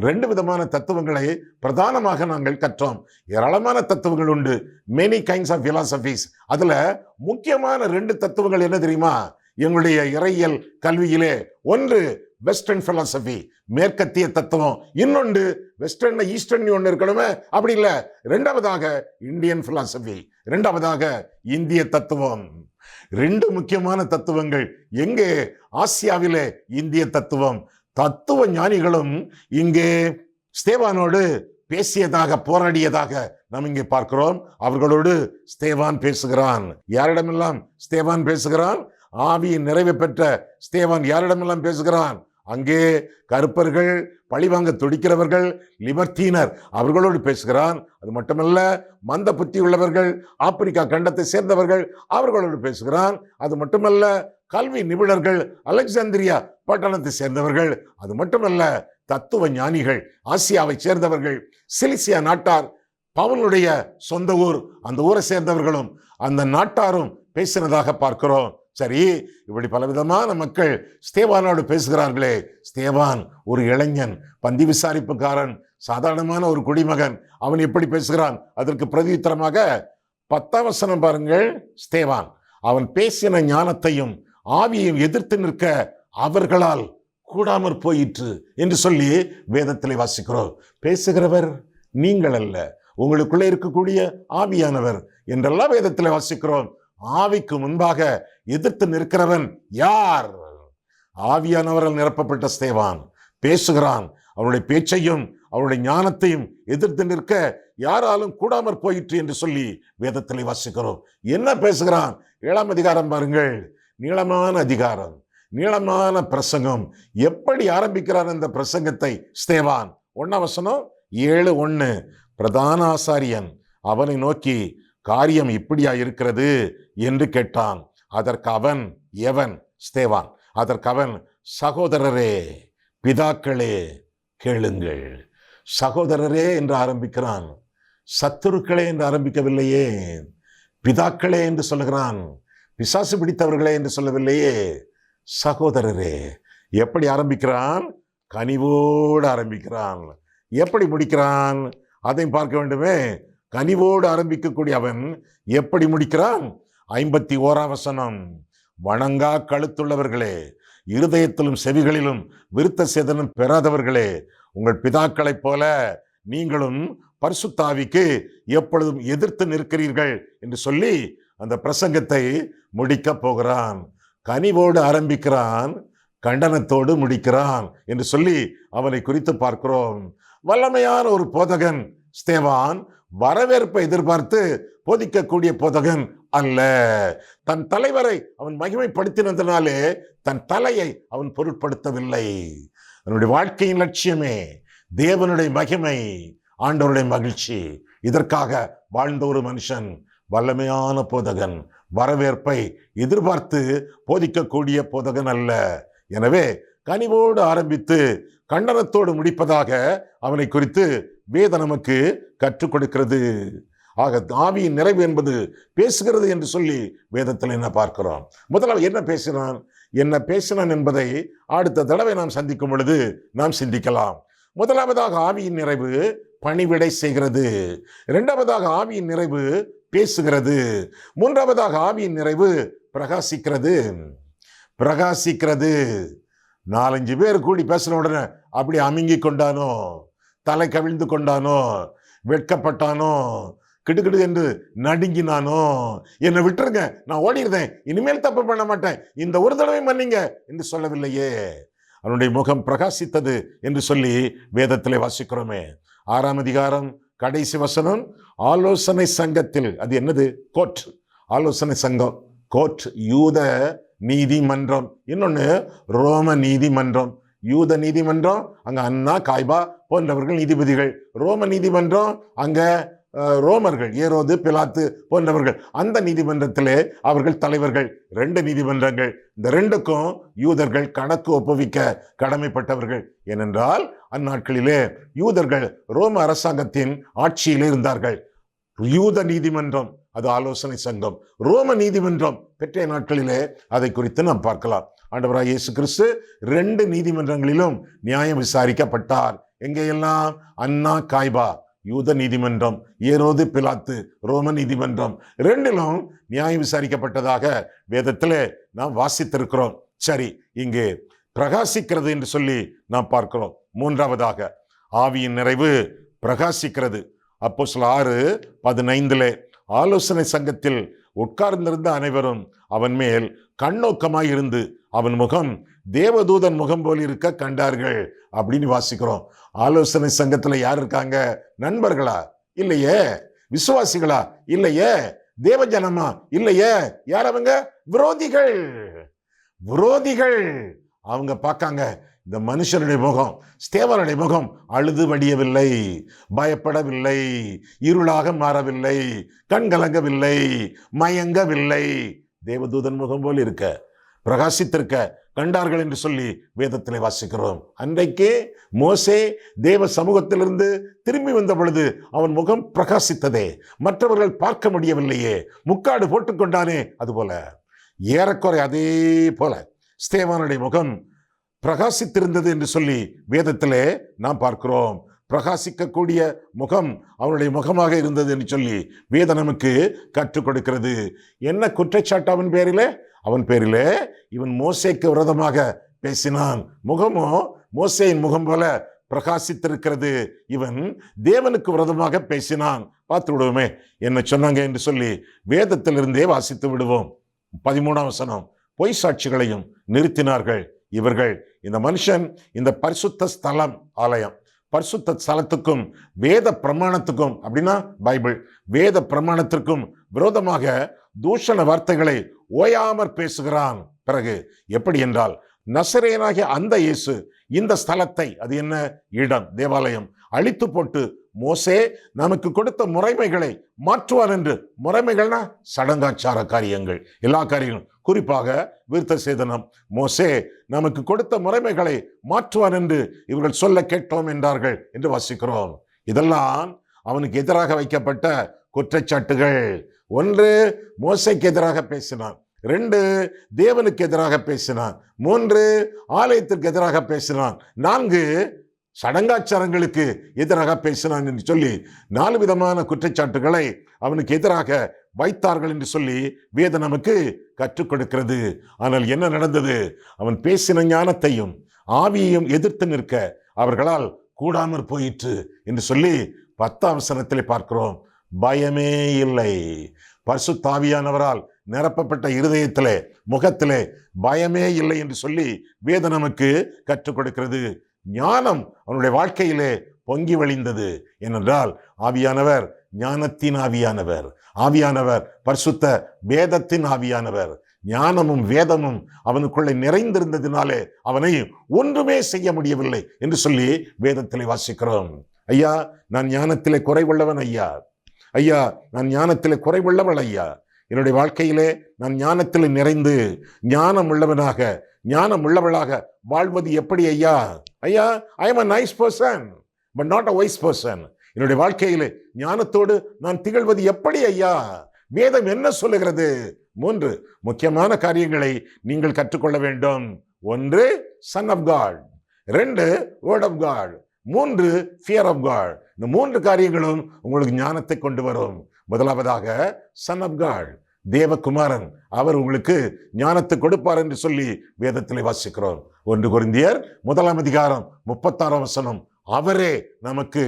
2 விதமான தத்துவங்களை பிரதானமாக நாங்கள் கற்றோம். ஏராளமான தத்துவங்கள் உண்டு, மெனி கைண்ட்ஸ் ஆஃப் பிலாசபிஸ். அதுல முக்கியமான 2 தத்துவங்கள் என்ன தெரியுமா? எங்களுடைய இறையியல் கல்வியிலே ஒன்று வெஸ்டர்ன் பிலாசபி, மேற்கத்திய தத்துவம். இன்னொன்று வெஸ்டர்ன் ஈஸ்டர்ன் ஒன்று இருக்கணுமே, அப்படி இல்லை. 2வதாக இந்தியன் பிலாசபி, 2வதாக இந்திய தத்துவம். 2 முக்கியமான தத்துவங்கள். எங்கே? ஆசியாவிலே இந்திய தத்துவம். தத்துவ ஞானிகளும் இங்கே ஸ்தேவானோடு பேசியதாக, போராடியதாக நாம் இங்கே பார்க்கிறோம். அவர்களோடு ஸ்தேவான் பேசுகிறான். யாரிடமெல்லாம் ஸ்தேவான் பேசுகிறான்? ஆவியின் நிறைவு பெற்ற ஸ்தேவான் யாரிடமெல்லாம் பேசுகிறான்? அங்கே கருப்பர்கள், பழிவாங்க துடிக்கிறவர்கள், லிபர்டீனர், அவர்களோடு பேசுகிறான். அது மட்டுமல்ல, மந்த புத்தி உள்ளவர்கள், ஆப்பிரிக்கா கண்டத்தை சேர்ந்தவர்கள், அவர்களோடு பேசுகிறான். அது மட்டுமல்ல, கல்வி நிபுணர்கள், அலெக்சாந்திரியா பட்டணத்தை சேர்ந்தவர்கள். அது மட்டுமல்ல, தத்துவ ஞானிகள், ஆசியாவை சேர்ந்தவர்கள், சிலிசியா நாட்டார், பவுலுடைய சொந்த ஊர், அந்த ஊரை சேர்ந்தவர்களும் அந்த நாட்டாரும் பேசினதாக பார்க்கிறோம். சரி, இப்படி பலவிதமான மக்கள் ஸ்தேவானோடு பேசுகிறார்களே. ஸ்தேவான் ஒரு இளைஞன், பந்தி விசாரிப்புக்காரன், சாதாரணமான ஒரு குடிமகன். அவன் எப்படி பேசுகிறான்? அதற்கு பிரதியுத்தரமாக 10ஆம் வசனம் பாருங்கள். ஸ்தேவான் அவன் பேசின ஞானத்தையும் ஆவியையும் எதிர்த்து நிற்க அவர்களால் கூடாமற் போயிற்று என்று சொல்லி வேதத்திலே வாசிக்கிறோம். பேசுகிறவர் நீங்கள் அல்ல, உங்களுக்குள்ளே இருக்கக்கூடிய ஆவியானவர் என்றெல்லாம் வேதத்திலே வாசிக்கிறோம். ஆவிக்கு முன்பாக எதிர்த்து நிற்கிறவன் யார்? ஆவியானவரால் நிரப்பப்பட்ட ஸ்தேவான் பேசுகிறான். அவருடைய பேச்சையும் அவருடைய ஞானத்தையும் எதிர்த்து நிற்க யாராலும் கூடாமற் போயிற்று என்று சொல்லி வேதத்திலே வாசிக்கிறோம். என்ன பேசுகிறான்? 7ஆம் அதிகாரம் பாருங்கள். நீளமான அதிகாரம், நீளமான பிரசங்கம். எப்படி ஆரம்பிக்கிறான் அந்த பிரசங்கத்தை ஸ்தேவான்? 1ஆம் வசனம் 7:1. பிரதான ஆசாரியன் அவனை நோக்கி, காரியம் இப்படியா இருக்கிறது என்று கேட்டான். அதற்கு அவன், எவன்? ஸ்தேவான். அதற்கு அவன், சகோதரரே, பிதாக்களே, கேளுங்கள். சகோதரரே என்று ஆரம்பிக்கிறான். சத்துருக்களே என்று ஆரம்பிக்கவில்லையே, பிதாக்களே என்று சொல்லுகிறான். பிசாசு பிடித்தவர்களே என்று சொல்லவில்லையே, சகோதரரே. எப்படி ஆரம்பிக்கிறான்? கனிவோடு ஆரம்பிக்கிறான். எப்படி முடிக்கிறான்? அதையும் பார்க்க வேண்டுமே. கனிவோடு ஆரம்பிக்கக்கூடிய அவன் எப்படி முடிக்கிறான்? 51ஆம் வசனம். வணங்கா கழுத்துள்ளவர்களே, இருதயத்திலும் செவிகளிலும் விருத்த சேதனம் பெறாதவர்களே, உங்கள் பிதாக்களைப் போல நீங்களும் பரிசுத்தாவிக்கு எப்பொழுதும் எதிர்த்து நிற்கிறீர்கள் என்று சொல்லி அந்த பிரசங்கத்தை முடிக்க போகிறான். கனிவோடு ஆரம்பிக்கிறான், கண்டனத்தோடு முடிக்கிறான் என்று சொல்லி அவனை குறித்து பார்க்கிறோம். வல்லமையான ஒரு போதகன் ஸ்தேவான். வரவேற்பை எதிர்பார்த்து போதிக்கக்கூடிய போதகன் அல்ல. தன் தலைவரை அவன் மகிமைப்படுத்தினதினாலே தன் தலையை அவன் பொருட்படுத்தவில்லை. அவனுடைய வாழ்க்கையின் லட்சியமே தேவனுடைய மகிமை, ஆண்டவருடைய மகிழ்ச்சி. இதற்காக வாழ்ந்த ஒரு மனுஷன், வல்லமையான போதகன். வரவேற்பை எதிர்பார்த்து போதிக்கக்கூடிய போதகன் அல்ல. எனவே கனிவோடு ஆரம்பித்து கண்டனத்தோடு முடிப்பதாக அவனை குறித்து வேதம் நமக்கு கற்றுக் கொடுக்கிறது. ஆக ஆவியின் நிறைவு என்பது பேசுகிறது என்று சொல்லி வேதத்தில் என்ன பார்க்கிறோம்? முதலாவது என்ன பேசினான் என்பதை அடுத்த தடவை நாம் சந்திக்கும் பொழுது நாம் சிந்திக்கலாம். முதலாவதாக ஆவியின் நிறைவு பணிவிடை செய்கிறது. இரண்டாவதாக ஆவியின் நிறைவு பேசுகிறது. மூன்றாவதாக ஆவியின் நிறைவு பிரகாசிக்கிறது. பிரகாசிக்கிறது. 4-5 பேர் கூடி பேசின உடனே அப்படி அமுங்கி கொண்டானோ, தலை கவிழ்ந்து கொண்டானோ, வெட்கப்பட்டானோ, கிடுகிடு என்று நடுங்கினானோ, என்னை விட்டுருங்க, நான் ஓடிடுறேன், இனிமேல் தப்பு பண்ண மாட்டேன், இந்த ஒரு தடவை மன்னிங்க என்று சொல்லவில்லையே. அவனுடைய முகம் பிரகாசித்தது என்று சொல்லி வேதத்திலே வாசிக்கிறோமே. 6ஆம் அதிகாரம் கடைசி வசனம், ஆலோசனை சங்கத்தில், அது என்னது? கோர்ட். ஆலோசனை சங்கம், கோர்ட், யூத நீதிமன்றம். இன்னொன்னு ரோம நீதிமன்றம். யூத நீதிமன்றம் அங்க அன்னா, காய்பா போன்றவர்கள் நீதிபதிகள். ரோம நீதிமன்றம் அங்க ரோமர்கள், ஏரோது, பிலாத்து போன்றவர்கள். அந்த நீதிமன்றத்திலே அவர்கள் தலைவர்கள். 2 நீதிமன்றங்கள். இந்த 2க்கும் யூதர்கள் கணக்கு ஒப்புவிக்க கடமைப்பட்டவர்கள். ஏனென்றால் அந்நாட்களிலே யூதர்கள் ரோம அரசாங்கத்தின் ஆட்சியிலே இருந்தார்கள். யூத நீதிமன்றம் அது ஆலோசனை சங்கம். ரோம நீதிமன்றம் பெற்ற நாட்களிலே அதை குறித்து நாம் பார்க்கலாம். ஆண்டவராய் இயேசு கிறிஸ்து 2 நீதிமன்றங்களிலும் நியாயம் விசாரிக்கப்பட்டார். எங்கெல்லாம்? அன்னா, காய்பா யூத நீதிமன்றம், ஏரோது, பிலாத்து ரோம நீதிமன்றம். 2லும் நியாயம் விசாரிக்கப்பட்டதாக வேதத்திலே நாம் வாசித்திருக்கிறோம். சரி, இங்கே பிரகாசிக்கிறது என்று சொல்லி நாம் பார்க்கிறோம். மூன்றாவதாக ஆவியின் நிறைவு பிரகாசிக்கிறது. அப்போஸ்தலர் 6:15 ஆலோசனை சங்கத்தில் உட்கார்ந்திருந்த அனைவரும் அவன் மேல் கண்ணோக்கமாய் இருந்து அவன் முகம் தேவதூதன் முகம் போல் இருக்க கண்டார்கள் அப்படின்னு வாசிக்கிறோம். ஆலோசனை சங்கத்துல யார் இருக்காங்க? நண்பர்களா? இல்லையே. விசுவாசிகளா? இல்லையே. தேவஜனமா? இல்லையே. யார் அவங்க? விரோதிகள். விரோதிகள். அவங்க பார்க்காங்க, இந்த மனுஷனுடைய முகம், ஸ்தேவானுடைய முகம் அழுது வடியவில்லை, பயப்படவில்லை, இருளாக மாறவில்லை, கண்கலங்கவில்லை, மயங்கவில்லை. தேவதூதன் முகம் போல் இருக்க, பிரகாசித்திருக்க கண்டார்கள் என்று சொல்லி வேதத்திலே வாசிக்கிறோம். அன்றைக்கே மோசே தேவ சமூகத்திலிருந்து திரும்பி வந்த பொழுது அவன் முகம் பிரகாசித்ததே, மற்றவர்கள் பார்க்க முடியவில்லையே, முக்காடு போட்டுக்கொண்டானே. அதுபோல ஏறக்குறை அதே போல ஸ்தேவானுடைய முகம் பிரகாசித்திருந்தது என்று சொல்லி வேதத்திலே நாம் பார்க்கிறோம். பிரகாசிக்கக்கூடிய முகம் அவனுடைய முகமாக இருந்தது என்று சொல்லி வேதம் நமக்கு கற்றுக் கொடுக்கிறது. என்ன குற்றச்சாட்டு அவன் பேரிலே? அவன் பேரிலே இவன் மோசேக்கு விரோதமாக பேசினான். முகமோ மோசேயின் முகம் போல பிரகாசித்திருக்கிறது. இவன் தேவனுக்கு விரோதமாக பேசினான். பார்த்து விடுவோமே என்ன சொன்னாங்க என்று சொல்லி வேதத்திலிருந்தே வாசித்து விடுவோம். 13ஆம் வசனம், பொய் சாட்சிகளையும் நிறுத்தினார்கள். இவர்கள், இந்த மனுஷன் இந்த பரிசுத்த ஸ்தலம், ஆலயம், பரிசுத்த ஸ்தலத்துக்கும் வேத பிரமாணத்துக்கும், அப்படின்னா பைபிள், வேத பிரமாணத்திற்கும் விரோதமாக தூஷண வார்த்தைகளை ஓயாமற் பேசுகிறான். பிறகு எப்படி என்றால், நசரேயனாகிய அந்த இயேசு இந்த ஸ்தலத்தை, அது என்ன இடம், தேவாலயம், அழித்து போட்டு மோசே நமக்கு கொடுத்த முறைமைகளை மாற்றுவார் என்று. முறைமைகள்னா சடங்காச்சார காரியங்கள், எல்லா காரியங்களும், குறிப்பாக விருத்த சேதனம். மோசே நமக்கு கொடுத்த முறைமைகளை மாற்றுவார் என்று இவர்கள் சொல்ல கேட்டோம் என்றார்கள் என்று வாசிக்கிறோம். இதெல்லாம் அவனுக்கு எதிராக வைக்கப்பட்ட குற்றச்சாட்டுகள். 1, மோசேக்கு எதிராக பேசினான். 2, தேவனுக்கு எதிராக பேசினான். 3, ஆலயத்திற்கு எதிராக பேசினான். 4, சடங்காச்சாரங்களுக்கு எதிராக பேசினான் என்று சொல்லி 4 விதமான குற்றச்சாட்டுகளை அவனுக்கு எதிராக வைத்தார்கள் என்று சொல்லி வேதம் நமக்கு கற்றுக் கொடுக்கிறது. ஆனால் என்ன நடந்தது? அவன் பேசின ஞானத்தையும் ஆவியையும் எதிர்த்து நிற்க அவர்களால் கூடாமற் போயிற்று என்று சொல்லி 10ஆம் வசனத்திலே பார்க்கிறோம். பயமே இல்லை. பரிசுத்த ஆவியானவரால் நிரப்பப்பட்ட இருதயத்திலே, முகத்திலே பயமே இல்லை என்று சொல்லி வேதம் நமக்கு கற்றுக் கொடுக்கிறது. ஞானம் அவனுடைய வாழ்க்கையிலே பொங்கி வழிந்தது. ஏனென்றால் ஆவியானவர் ஞானத்தின் ஆவியானவர், ஆவியானவர் பரிசுத்த வேதத்தின் ஆவியானவர். ஞானமும் வேதமும் அவனுக்குள்ளே நிறைந்திருந்ததினாலே அவனை ஒன்றுமே செய்ய முடியவில்லை என்று சொல்லி வேதத்திலே வாசிக்கிறோம். ஐயா, நான் ஞானத்திலே குறைவுள்ளவன் ஐயா, ஐயா நான் ஞானத்திலே குறைவுள்ளவள் ஐயா, என்னுடைய வாழ்க்கையிலே நான் ஞானத்திலே நிறைந்து ஞானம் உள்ளவனாக, ஞானம் உள்ளவளாக வாழ்வது எப்படி ஐயா? ஐயா, I am a nice person but not a wise person. என்னுடைய வாழ்க்கையிலே ஞானத்தோடு நான் திகழ்வது எப்படி ஐயா? வேதம் என்ன சொல்லுகிறது? 3 முக்கியமான காரியங்களை நீங்கள் கற்றுக்கொள்ள வேண்டும். 1, son of God. 2, word of God. 3, fear of God. இந்த 3 காரியங்களும் உங்களுக்கு ஞானத்தை கொண்டு வரும். முதலாவதாக சன் ஆஃப் காட், தேவகுமாரன், அவர் உங்களுக்கு ஞானத்தை கொடுப்பார் என்று சொல்லி வேதத்தில் வாசிக்கிறோம். 1 கொரிந்தியர் 1:36 அவரே நமக்கு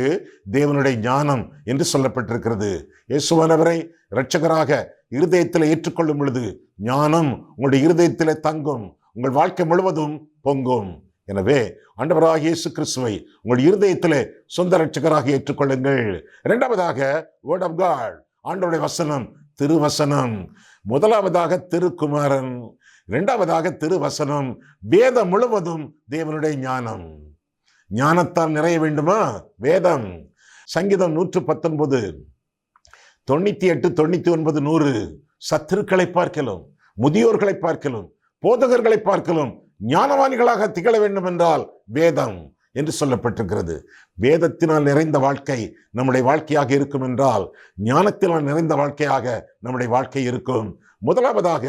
தேவனுடைய ஞானம் என்று சொல்லப்பட்டிருக்கிறது. இயேசுவானவரை இரட்சகராக இருதயத்தில் ஏற்றுக்கொள்ளும் பொழுது ஞானம் உங்களுடைய இருதயத்திலே தங்கும், உங்கள் வாழ்க்கை முழுவதும் பொங்கும். எனவே ஆண்டவராகிய இயேசு கிறிஸ்துவை உங்கள் இருதயத்திலே சொந்த இரட்சகராக ஏற்றுக்கொள்ளுங்கள். இரண்டாவதாக வேர்ட் ஆஃப் காட், ஆண்டவருடைய வசனம், திருவசனம். முதலாவதாக திருக்குமாரன், இரண்டாவதாக திருவசனம். வேதம் முழுவதும் தேவனுடைய ஞானம். ஞானத்தால் நிறைய வேண்டுமா? வேதம். சங்கீதம் 119, 98, 99, 100 சத்துருக்களை பார்க்கலும், முதியோர்களை பார்க்கலும், போதகர்களை பார்க்கலும் ஞானவான்களாக திகழ வேண்டும் என்றால் வேதம் என்று சொல்லப்பட்டிருக்கிறது. வேதத்தினால் நிறைந்த வாழ்க்கை நம்முடைய வாழ்க்கையாக இருக்கும் என்றால் ஞானத்தினால் நிறைந்த வாழ்க்கையாக நம்முடைய வாழ்க்கை இருக்கும். முதலாவதாக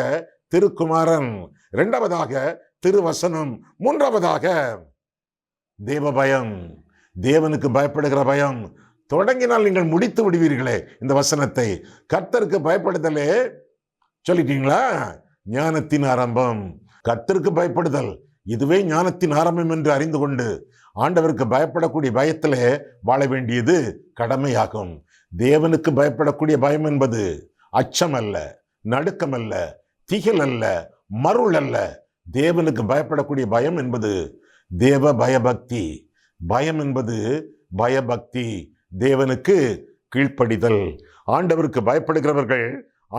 திருக்குமாரன், இரண்டாவதாக திருவசனம், மூன்றாவதாக தேவ பயம், தேவனுக்கு பயப்படுகிற பயம். தொடங்கினால் நீங்கள் முடித்து விடுவீர்களே இந்த வசனத்தை. கர்த்தருக்கு பயப்படுதலே சொல்லிட்டீங்களா? ஞானத்தின் ஆரம்பம். கர்த்தருக்கு பயப்படுதல், இதுவே ஞானத்தின் ஆரம்பம் என்று அறிந்து கொண்டு ஆண்டவருக்கு பயப்படக்கூடிய பயத்திலே வாழ வேண்டியது கடமையாகும். தேவனுக்கு பயப்படக்கூடிய பயம் என்பது அச்சம் அல்ல, நடுக்கம் அல்ல, திகில் அல்ல, மருள் அல்ல. தேவனுக்கு பயப்படக்கூடிய பயம் என்பது தேவ பயபக்தி. பயம் என்பது பயபக்தி, தேவனுக்கு கீழ்ப்படிதல். ஆண்டவருக்கு பயப்படுகிறவர்கள்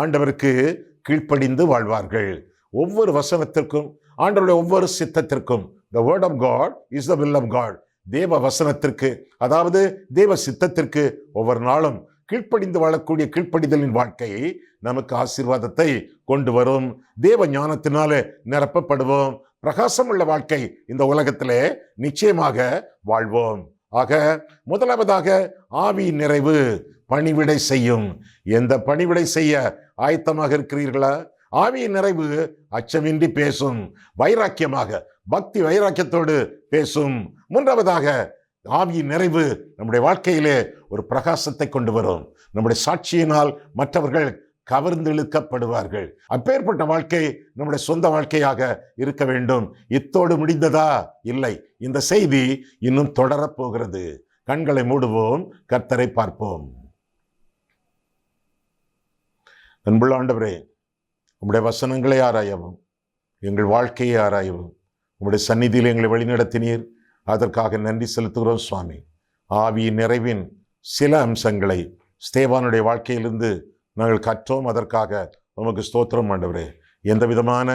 ஆண்டவருக்கு கீழ்ப்படிந்து வாழ்வார்கள். ஒவ்வொரு வசனத்திற்கும், ஆண்டவருடைய ஒவ்வொரு சித்தத்திற்கும், the word of God is the will of God, தேவ வசனத்திற்கு, அதாவது தேவ சித்தத்திற்கு ஒவ்வொரு நாளும் கீழ்ப்படிந்து வாழக்கூடிய கீழ்ப்படிதலின் வாழ்க்கையை நமக்கு ஆசீர்வாதத்தை கொண்டு வரும். தேவ ஞானத்தினாலே நிரப்பப்படுவோம். பிரகாசம் உள்ள வாழ்க்கை இந்த உலகத்திலே நிச்சயமாக வாழ்வோம். ஆக முதலாவதாக ஆவியின் நிறைவு பணிவிடை செய்யும். எந்த பணிவிடை செய்ய ஆயத்தமாக இருக்கிறீர்களா? ஆவியின் நிறைவு அச்சமின்றி பேசும், வைராக்கியமாக, பக்தி வைராக்கியத்தோடு பேசும். மூன்றாவதாக ஆவியின் நிறைவு நம்முடைய வாழ்க்கையிலே ஒரு பிரகாசத்தை கொண்டு வரும். நம்முடைய சாட்சியினால் மற்றவர்கள் கவர்ந்து இழுக்கப்படுவார்கள். அப்பேற்பட்ட வாழ்க்கை நம்முடைய சொந்த வாழ்க்கையாக இருக்க வேண்டும். இத்தோடு முடிந்ததா? இல்லை, இந்த செய்தி இன்னும் தொடரப்போகிறது. கண்களை மூடுவோம், கர்த்தரை பார்ப்போம். அன்புள்ள ஆண்டவரே, உம்முடைய வசனங்களை ஆராயவும், எங்கள் வாழ்க்கையை ஆராயவும், உம்முடைய சந்நிதியில் எங்களை வழிநடத்தினீர். அதற்காக நன்றி செலுத்துகிறோம் சுவாமி. ஆவியின் நிறைவின் சில அம்சங்களை ஸ்தேவானுடைய வாழ்க்கையிலிருந்து நாங்கள் கற்றோம். அதற்காக உமக்கு ஸ்தோத்திரம் ஆண்டவரே. எந்த விதமான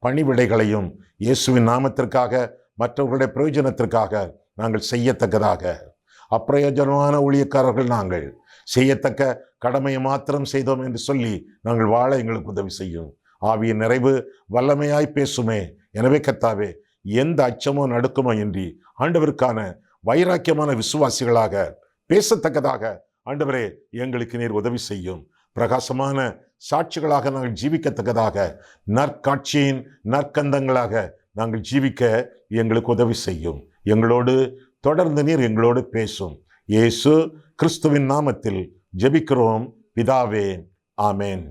பணிவிடைகளையும் இயேசுவின் நாமத்திற்காக, மற்றவர்களுடைய பிரயோஜனத்திற்காக நாங்கள் செய்யத்தக்கதாக, அப்பிரயோஜனமான ஊழியக்காரர்கள் நாங்கள் செய்யத்தக்க கடமையை மாத்திரம் செய்தோம் என்று சொல்லி நாங்கள் வாழ எங்களுக்கு உதவி செய்யும். ஆவியின் நிறைவு வல்லமையாய் பேசுமே. எனவே கர்த்தாவே, எந்த அச்சமோ நடுக்கமோ இன்றி ஆண்டவருக்கான வைராக்கியமான விசுவாசிகளாக பேசத்தக்கதாக ஆண்டவரே எங்களுக்கு நீர் உதவி செய்யும். பிரகாசமான சாட்சிகளாக நாங்கள் ஜீவிக்கத்தக்கதாக, நற்காட்சியின் நற்கந்தங்களாக நாங்கள் ஜீவிக்க எங்களுக்கு உதவி செய்யும். எங்களோடு தொடர்ந்து நீர் எங்களோடு பேசும். இயேசு கிறிஸ்துவின் நாமத்தில் ஜெபிக்கிறோம் பிதாவே, ஆமென்.